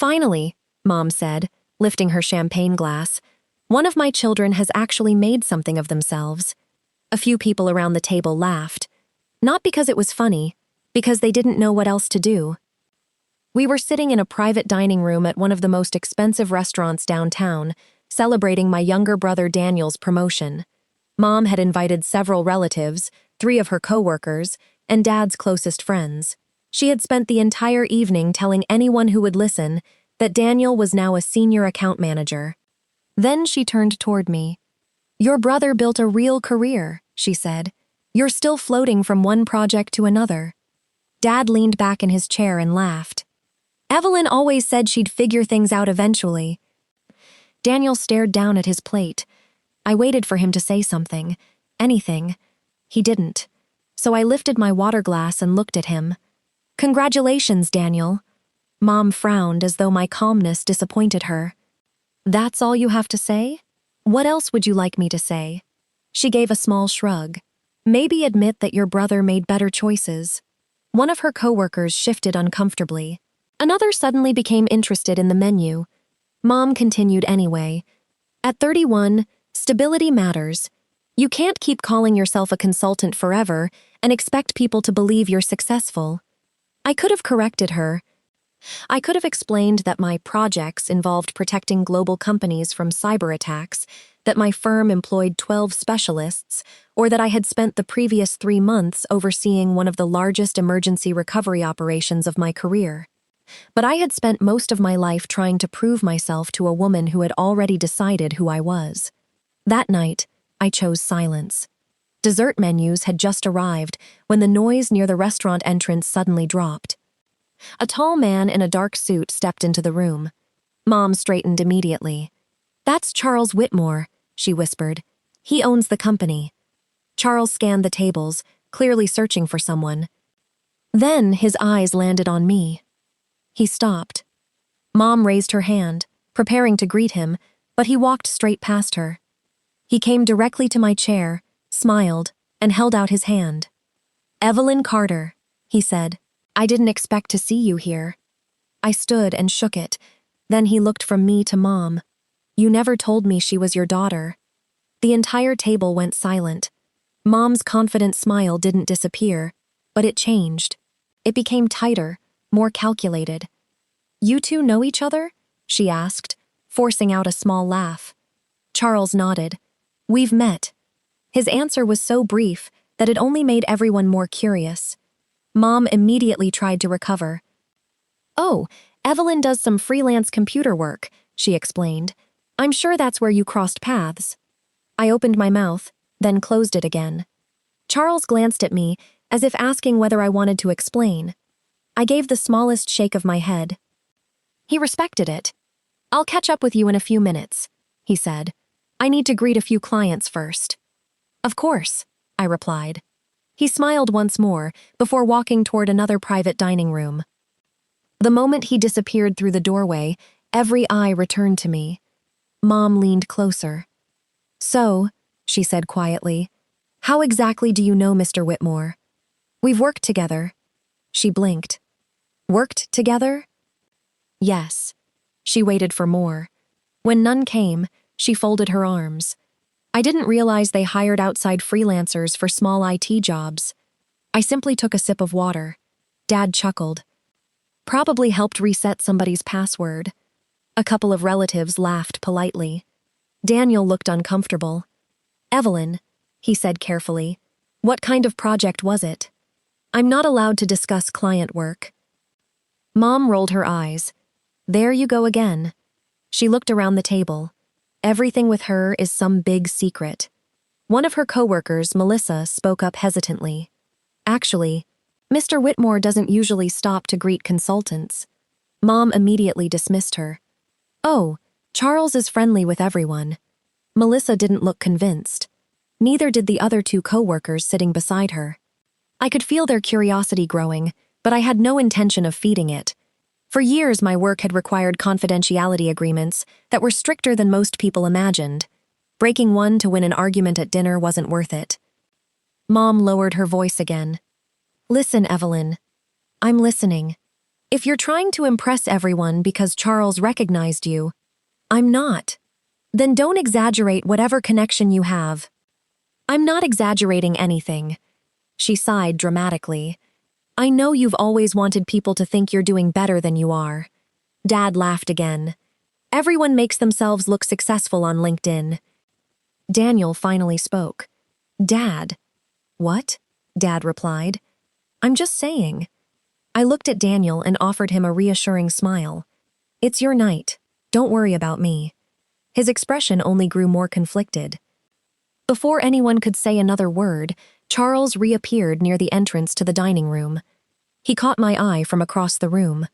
Finally, Mom said, lifting her champagne glass, one of my children has actually made something of themselves. A few people around the table laughed. Not because it was funny, because they didn't know what else to do. We were sitting in a private dining room at one of the most expensive restaurants downtown, celebrating my younger brother Daniel's promotion. Mom had invited several relatives, 3 of her coworkers, and Dad's closest friends. She had spent the entire evening telling anyone who would listen that Daniel was now a senior account manager. Then she turned toward me. "Your brother built a real career," she said. "You're still floating from one project to another." Dad leaned back in his chair and laughed. "Evelyn always said she'd figure things out eventually." Daniel stared down at his plate. I waited for him to say something, anything. He didn't. So I lifted my water glass and looked at him. "Congratulations, Daniel." Mom frowned as though my calmness disappointed her. "That's all you have to say? What else would you like me to say?" She gave a small shrug. "Maybe admit that your brother made better choices." One of her coworkers shifted uncomfortably. Another suddenly became interested in the menu. Mom continued anyway. "At 31, stability matters. You can't keep calling yourself a consultant forever and expect people to believe you're successful." I could have corrected her. I could have explained that my projects involved protecting global companies from cyber attacks, that my firm employed 12 specialists, or that I had spent the previous 3 months overseeing one of the largest emergency recovery operations of my career. But I had spent most of my life trying to prove myself to a woman who had already decided who I was. That night, I chose silence. Dessert menus had just arrived when the noise near the restaurant entrance suddenly dropped. A tall man in a dark suit stepped into the room. Mom straightened immediately. "That's Charles Whitmore," she whispered. "He owns the company." Charles scanned the tables, clearly searching for someone. Then his eyes landed on me. He stopped. Mom raised her hand, preparing to greet him, but he walked straight past her. He came directly to my chair, smiled, and held out his hand. "Evelyn Carter," he said. "I didn't expect to see you here." I stood and shook it. Then he looked from me to Mom. "You never told me she was your daughter." The entire table went silent. Mom's confident smile didn't disappear, but it changed. It became tighter, more calculated. "You two know each other?" she asked, forcing out a small laugh. Charles nodded. "We've met." His answer was so brief that it only made everyone more curious. Mom immediately tried to recover. "Oh, Evelyn does some freelance computer work," she explained. "I'm sure that's where you crossed paths." I opened my mouth, then closed it again. Charles glanced at me, as if asking whether I wanted to explain. I gave the smallest shake of my head. He respected it. "I'll catch up with you in a few minutes," he said. "I need to greet a few clients first." "Of course," I replied. He smiled once more before walking toward another private dining room. The moment he disappeared through the doorway, every eye returned to me. Mom leaned closer. "So," she said quietly, "how exactly do you know Mr. Whitmore?" "We've worked together." She blinked. "Worked together?" "Yes." She waited for more. When none came, she folded her arms. "I didn't realize they hired outside freelancers for small IT jobs." I simply took a sip of water. Dad chuckled. "Probably helped reset somebody's password." A couple of relatives laughed politely. Daniel looked uncomfortable. "Evelyn," he said carefully, "what kind of project was it?" "I'm not allowed to discuss client work." Mom rolled her eyes. "There you go again." She looked around the table. Everything with her is some big secret. One of her coworkers, Melissa, spoke up hesitantly. "Actually, Mr. Whitmore doesn't usually stop to greet consultants." Mom immediately dismissed her. "Oh, Charles is friendly with everyone." Melissa didn't look convinced. Neither did the other 2 coworkers sitting beside her. I could feel their curiosity growing, but I had no intention of feeding it. For years, my work had required confidentiality agreements that were stricter than most people imagined. Breaking one to win an argument at dinner wasn't worth it. Mom lowered her voice again. "Listen, Evelyn." "I'm listening." If you're trying to impress everyone because Charles recognized you, I'm not. Then don't exaggerate whatever connection you have. I'm not exaggerating anything. She sighed dramatically. I know you've always wanted people to think you're doing better than you are. Dad laughed again. Everyone makes themselves look successful on LinkedIn. Daniel finally spoke. Dad. What? Dad replied. I'm just saying. I looked at Daniel and offered him a reassuring smile. It's your night. Don't worry about me. His expression only grew more conflicted. Before anyone could say another word, Charles reappeared near the entrance to the dining room. He caught my eye from across the room.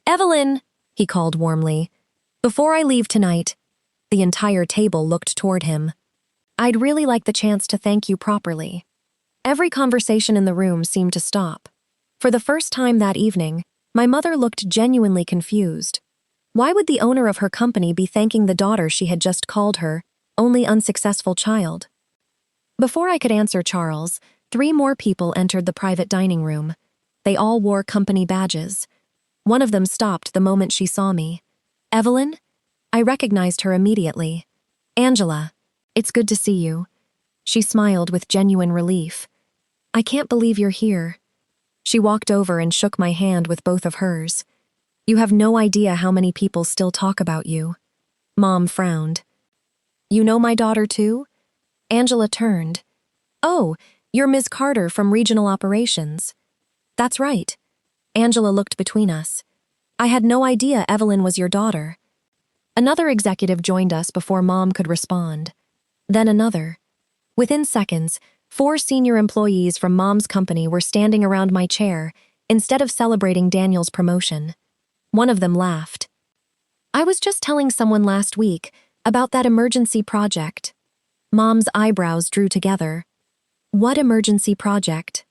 Evelyn, he called warmly. Before I leave tonight, the entire table looked toward him. I'd really like the chance to thank you properly. Every conversation in the room seemed to stop. For the first time that evening, my mother looked genuinely confused. Why would the owner of her company be thanking the daughter she had just called her only unsuccessful child? Before I could answer Charles, 3 more people entered the private dining room. They all wore company badges. One of them stopped the moment she saw me. Evelyn? I recognized her immediately. Angela, it's good to see you. She smiled with genuine relief. I can't believe you're here. She walked over and shook my hand with both of hers. You have no idea how many people still talk about you. Mom frowned. You know my daughter too? Angela turned. Oh, you're Ms. Carter from Regional Operations. That's right. Angela looked between us. I had no idea Evelyn was your daughter. Another executive joined us before Mom could respond. Then another. Within seconds, 4 senior employees from Mom's company were standing around my chair instead of celebrating Daniel's promotion. One of them laughed. I was just telling someone last week about that emergency project. Mom's eyebrows drew together. What emergency project?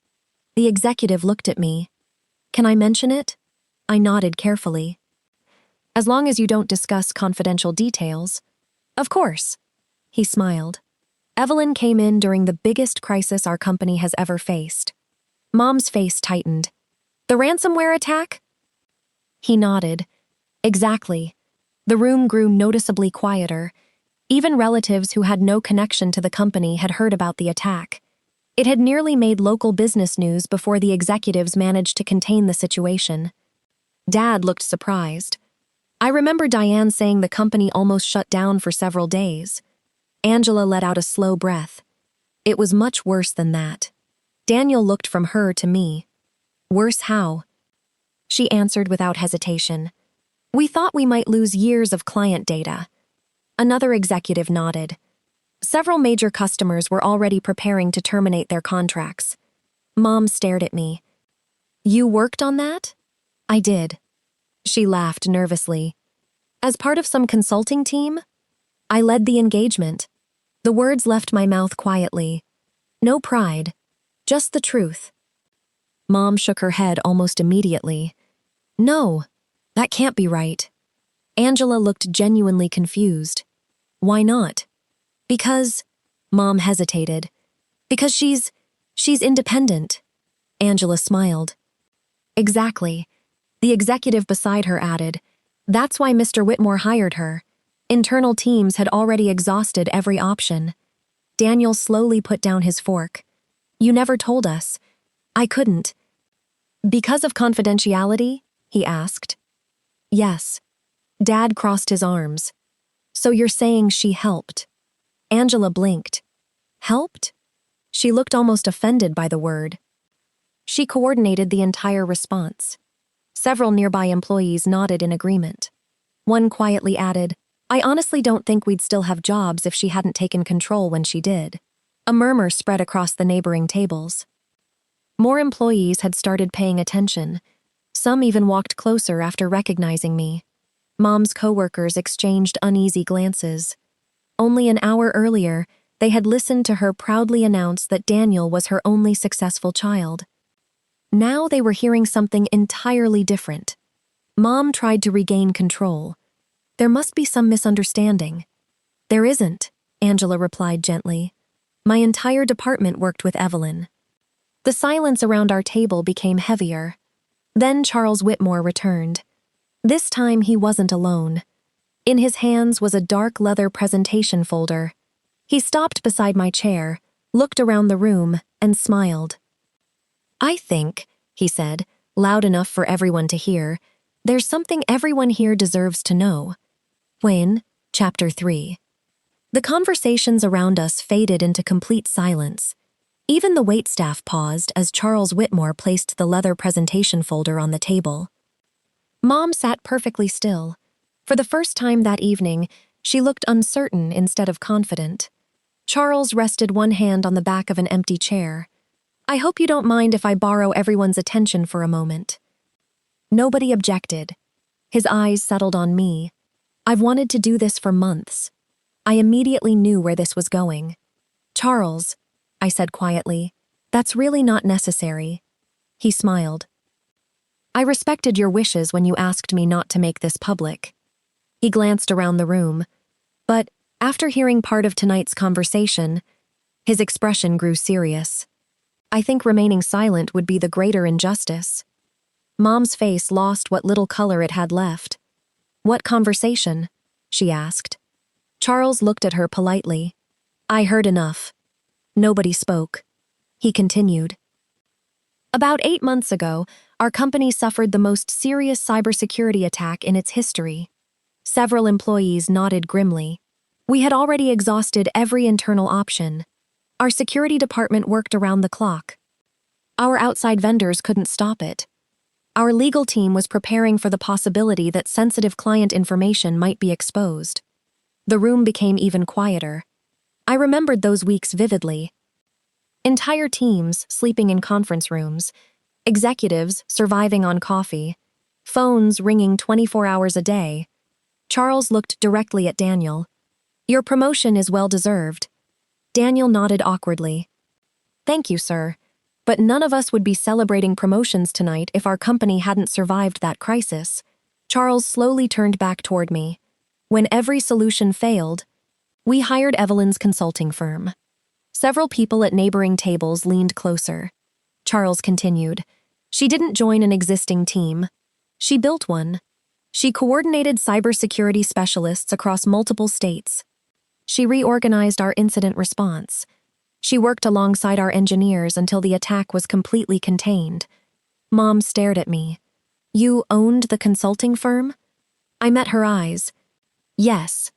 The executive looked at me. Can I mention it? I nodded carefully. As long as you don't discuss confidential details. Of course. He smiled. Evelyn came in during the biggest crisis our company has ever faced. Mom's face tightened. The ransomware attack? He nodded. Exactly. The room grew noticeably quieter. Even relatives who had no connection to the company had heard about the attack. It had nearly made local business news before the executives managed to contain the situation. Dad looked surprised. I remember Diane saying the company almost shut down for several days. Angela let out a slow breath. It was much worse than that. Daniel looked from her to me. Worse how? She answered without hesitation. We thought we might lose years of client data. Another executive nodded. Several major customers were already preparing to terminate their contracts. Mom stared at me. You worked on that? I did. She laughed nervously. As part of some consulting team? I led the engagement. The words left my mouth quietly. No pride, just the truth. Mom shook her head almost immediately. No, that can't be right. Angela looked genuinely confused. Why not? Because, Mom hesitated. Because she's independent. Angela smiled. Exactly. The executive beside her added, that's why Mr. Whitmore hired her. Internal teams had already exhausted every option. Daniel slowly put down his fork. You never told us. I couldn't. Because of confidentiality? He asked. Yes. Dad crossed his arms. So you're saying she helped? Angela blinked. Helped? She looked almost offended by the word. She coordinated the entire response. Several nearby employees nodded in agreement. One quietly added, I honestly don't think we'd still have jobs if she hadn't taken control when she did. A murmur spread across the neighboring tables. More employees had started paying attention. Some even walked closer after recognizing me. Mom's coworkers exchanged uneasy glances. Only an hour earlier, they had listened to her proudly announce that Daniel was her only successful child. Now they were hearing something entirely different. Mom tried to regain control. There must be some misunderstanding. There isn't, Angela replied gently. My entire department worked with Evelyn. The silence around our table became heavier. Then Charles Whitmore returned. This time he wasn't alone. In his hands was a dark leather presentation folder. He stopped beside my chair, looked around the room, and smiled. "I think," he said, loud enough for everyone to hear, "there's something everyone here deserves to know." Wayne, Chapter 3. The conversations around us faded into complete silence. Even the waitstaff paused as Charles Whitmore placed the leather presentation folder on the table. Mom sat perfectly still. For the first time that evening, she looked uncertain instead of confident. Charles rested one hand on the back of an empty chair. "I hope you don't mind if I borrow everyone's attention for a moment." Nobody objected. His eyes settled on me. I've wanted to do this for months. I immediately knew where this was going. "Charles," I said quietly, "that's really not necessary." He smiled. "I respected your wishes when you asked me not to make this public." He glanced around the room. But after hearing part of tonight's conversation, his expression grew serious. "I think remaining silent would be the greater injustice." Mom's face lost what little color it had left. "What conversation?" she asked. Charles looked at her politely. "I heard enough." Nobody spoke. He continued. "About 8 months ago, our company suffered the most serious cybersecurity attack in its history." Several employees nodded grimly. "We had already exhausted every internal option. Our security department worked around the clock. Our outside vendors couldn't stop it. Our legal team was preparing for the possibility that sensitive client information might be exposed." The room became even quieter. I remembered those weeks vividly. Entire teams sleeping in conference rooms, executives surviving on coffee, phones ringing 24 hours a day. Charles looked directly at Daniel. "Your promotion is well-deserved." Daniel nodded awkwardly. "Thank you, sir. But none of us would be celebrating promotions tonight if our company hadn't survived that crisis." Charles slowly turned back toward me. "When every solution failed, we hired Evelyn's consulting firm." Several people at neighboring tables leaned closer. Charles continued. "She didn't join an existing team. She built one. She coordinated cybersecurity specialists across multiple states. She reorganized our incident response. She worked alongside our engineers until the attack was completely contained." Mom stared at me. "You owned the consulting firm?" I met her eyes. "Yes.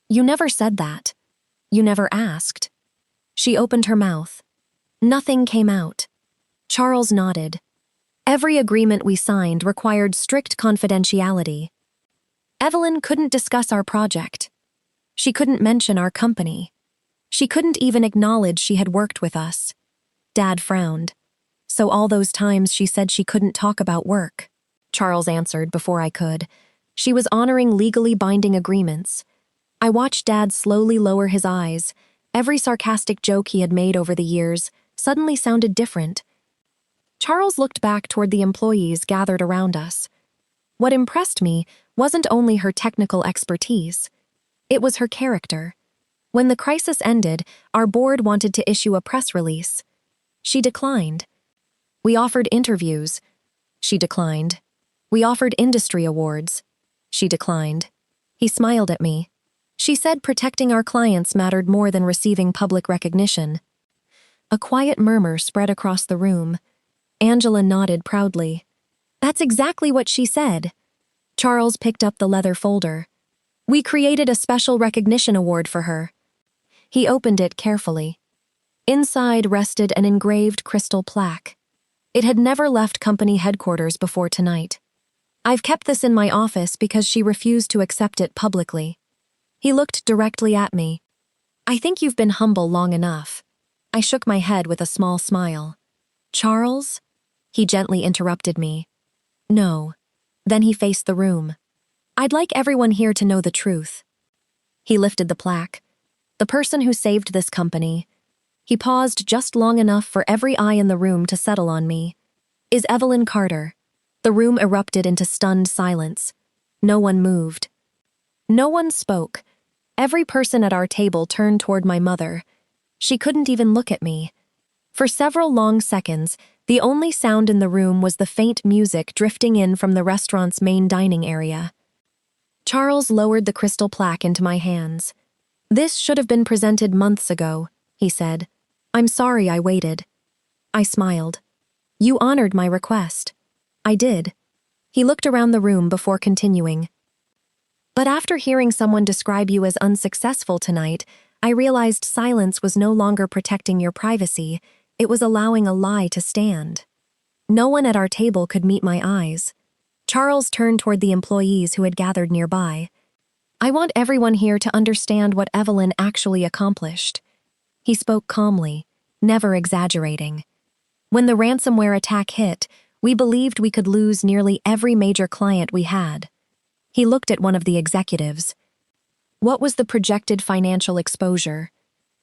You never said that. You never asked." She opened her mouth. Nothing came out. Charles nodded. "Every agreement we signed required strict confidentiality. Evelyn couldn't discuss our project. She couldn't mention our company. She couldn't even acknowledge she had worked with us." Dad frowned. "So all those times she said she couldn't talk about work," Charles answered before I could. "She was honoring legally binding agreements." I watched Dad slowly lower his eyes. Every sarcastic joke he had made over the years suddenly sounded different. Charles looked back toward the employees gathered around us. What impressed me wasn't only her technical expertise. It was her character. When the crisis ended, our board wanted to issue a press release. She declined. We offered interviews. She declined. We offered industry awards. She declined. He smiled at me. She said protecting our clients mattered more than receiving public recognition. A quiet murmur spread across the room. Angela nodded proudly. "That's exactly what she said." Charles picked up the leather folder. "We created a special recognition award for her." He opened it carefully. Inside rested an engraved crystal plaque. It had never left company headquarters before tonight. "I've kept this in my office because she refused to accept it publicly." He looked directly at me. "I think you've been humble long enough." I shook my head with a small smile. "Charles?" He gently interrupted me. "No." Then he faced the room. "I'd like everyone here to know the truth." He lifted the plaque. "The person who saved this company." He paused just long enough for every eye in the room to settle on me. "Is Evelyn Carter." The room erupted into stunned silence. No one moved. No one spoke. Every person at our table turned toward my mother. She couldn't even look at me. For several long seconds, The only sound in the room was the faint music drifting in from the restaurant's main dining area. Charles lowered the crystal plaque into my hands. "This should have been presented months ago," he said. "I'm sorry I waited." I smiled. "You honored my request." "I did." He looked around the room before continuing. "But after hearing someone describe you as unsuccessful tonight, I realized silence was no longer protecting your privacy, it was allowing a lie to stand. No one at our table could meet my eyes." Charles turned toward the employees who had gathered nearby. "I want everyone here to understand what Evelyn actually accomplished." He spoke calmly, never exaggerating. "When the ransomware attack hit, we believed we could lose nearly every major client we had." He looked at one of the executives. "What was the projected financial exposure?"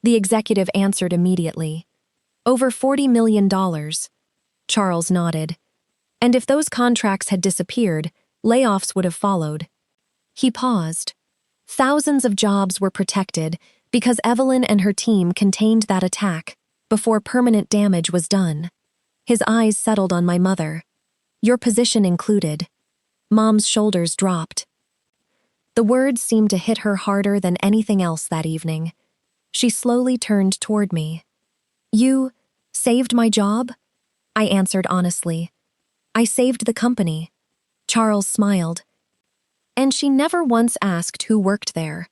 The executive answered immediately. "Over $40 million. Charles nodded. "And if those contracts had disappeared, layoffs would have followed." He paused. "Thousands of jobs were protected because Evelyn and her team contained that attack before permanent damage was done." His eyes settled on my mother. "Your position included." Mom's shoulders dropped. The words seemed to hit her harder than anything else that evening. She slowly turned toward me. "You saved my job?" I answered honestly. "I saved the company." Charles smiled. "And she never once asked who worked there."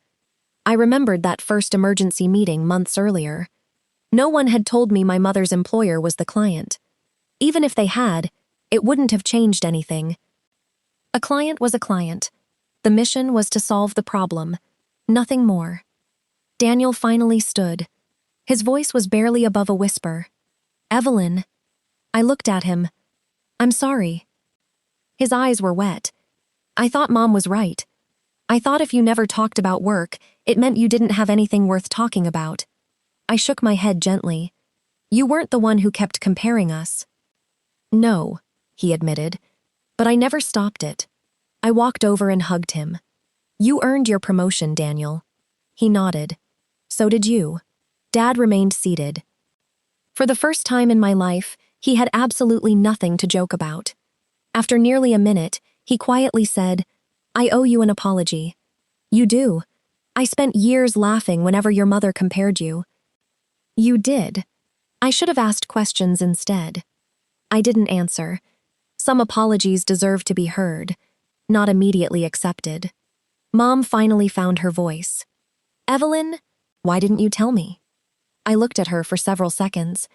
I remembered that first emergency meeting months earlier. No one had told me my mother's employer was the client. Even if they had, it wouldn't have changed anything. A client was a client. The mission was to solve the problem. Nothing more. Daniel finally stood. His voice was barely above a whisper. "Evelyn." I looked at him. "I'm sorry." His eyes were wet. "I thought Mom was right. I thought if you never talked about work, it meant you didn't have anything worth talking about." I shook my head gently. "You weren't the one who kept comparing us." "No," he admitted, "but I never stopped it." I walked over and hugged him. "You earned your promotion, Daniel." He nodded. "So did you." Dad remained seated. For the first time in my life, he had absolutely nothing to joke about. After nearly a minute, he quietly said, "I owe you an apology." "You do. I spent years laughing whenever your mother compared you." "You did." I should have asked questions instead. I didn't answer. Some apologies deserve to be heard, not immediately accepted. Mom finally found her voice. "Evelyn, why didn't you tell me?" I looked at her for several seconds.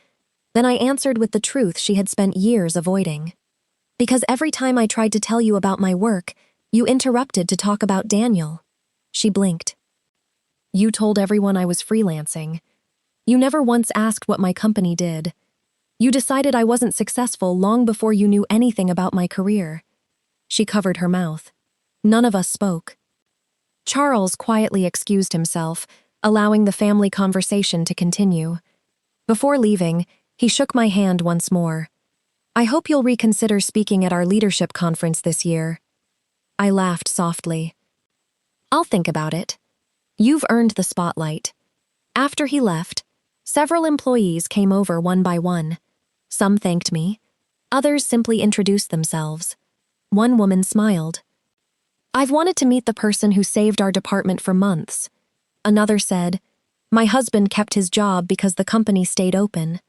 Then I answered with the truth she had spent years avoiding. "Because every time I tried to tell you about my work, you interrupted to talk about Daniel." She blinked. "You told everyone I was freelancing. You never once asked what my company did. You decided I wasn't successful long before you knew anything about my career." She covered her mouth. None of us spoke. Charles quietly excused himself, allowing the family conversation to continue. Before leaving, he shook my hand once more. "I hope you'll reconsider speaking at our leadership conference this year." I laughed softly. "I'll think about it. You've earned the spotlight." After he left, several employees came over one by one. Some thanked me. Others simply introduced themselves. One woman smiled. "I've wanted to meet the person who saved our department for months." Another said, "My husband kept his job because the company stayed open."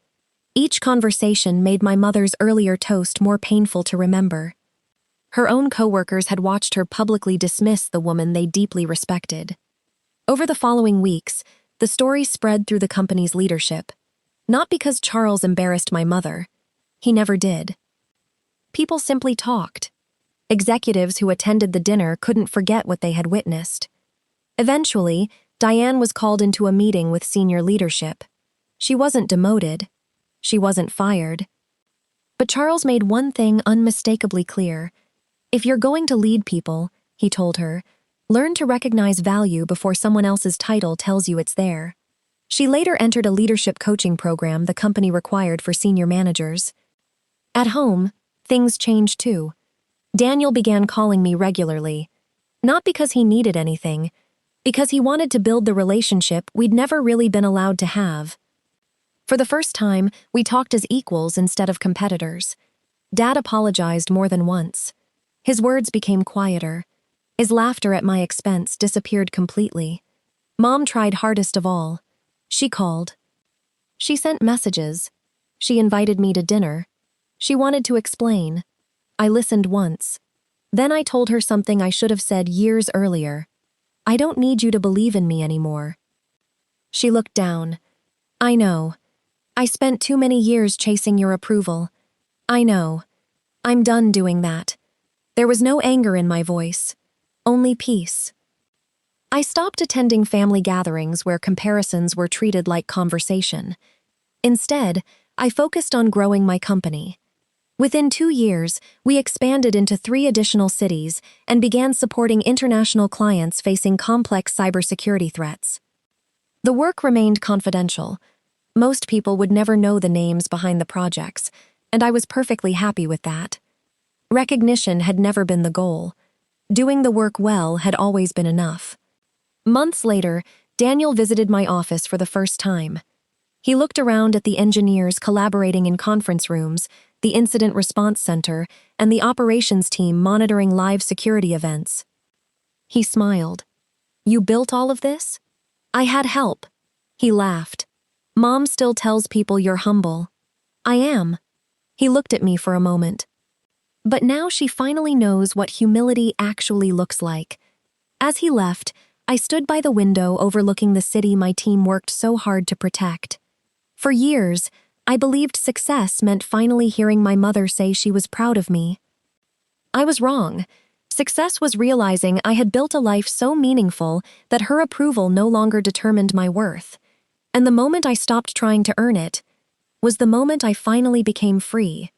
Each conversation made my mother's earlier toast more painful to remember. Her own coworkers had watched her publicly dismiss the woman they deeply respected. Over the following weeks, the story spread through the company's leadership. Not because Charles embarrassed my mother. He never did. People simply talked. Executives who attended the dinner couldn't forget what they had witnessed. Eventually, Diane was called into a meeting with senior leadership. She wasn't demoted. She wasn't fired. But Charles made one thing unmistakably clear. "If you're going to lead people," he told her, "learn to recognize value before someone else's title tells you it's there." She later entered a leadership coaching program the company required for senior managers. At home, things changed too. Daniel began calling me regularly. Not because he needed anything, because he wanted to build the relationship we'd never really been allowed to have. For the first time, we talked as equals instead of competitors. Dad apologized more than once. His words became quieter. His laughter at my expense disappeared completely. Mom tried hardest of all. She called. She sent messages. She invited me to dinner. She wanted to explain. I listened once. Then I told her something I should have said years earlier. I don't need you to believe in me anymore. She looked down. I know. I spent too many years chasing your approval. I know. I'm done doing that. There was no anger in my voice. Only peace. I stopped attending family gatherings where comparisons were treated like conversation. Instead, I focused on growing my company. Within 2 years, we expanded into 3 additional cities and began supporting international clients facing complex cybersecurity threats. The work remained confidential. Most people would never know the names behind the projects, and I was perfectly happy with that. Recognition had never been the goal. Doing the work well had always been enough. Months later, Daniel visited my office for the first time. He looked around at the engineers collaborating in conference rooms, the incident response center, and the operations team monitoring live security events. He smiled. You built all of this? I had help. He laughed. Mom still tells people you're humble. I am. He looked at me for a moment. But now she finally knows what humility actually looks like. As he left, I stood by the window overlooking the city my team worked so hard to protect. For years, I believed success meant finally hearing my mother say she was proud of me. I was wrong. Success was realizing I had built a life so meaningful that her approval no longer determined my worth. And the moment I stopped trying to earn it was the moment I finally became free.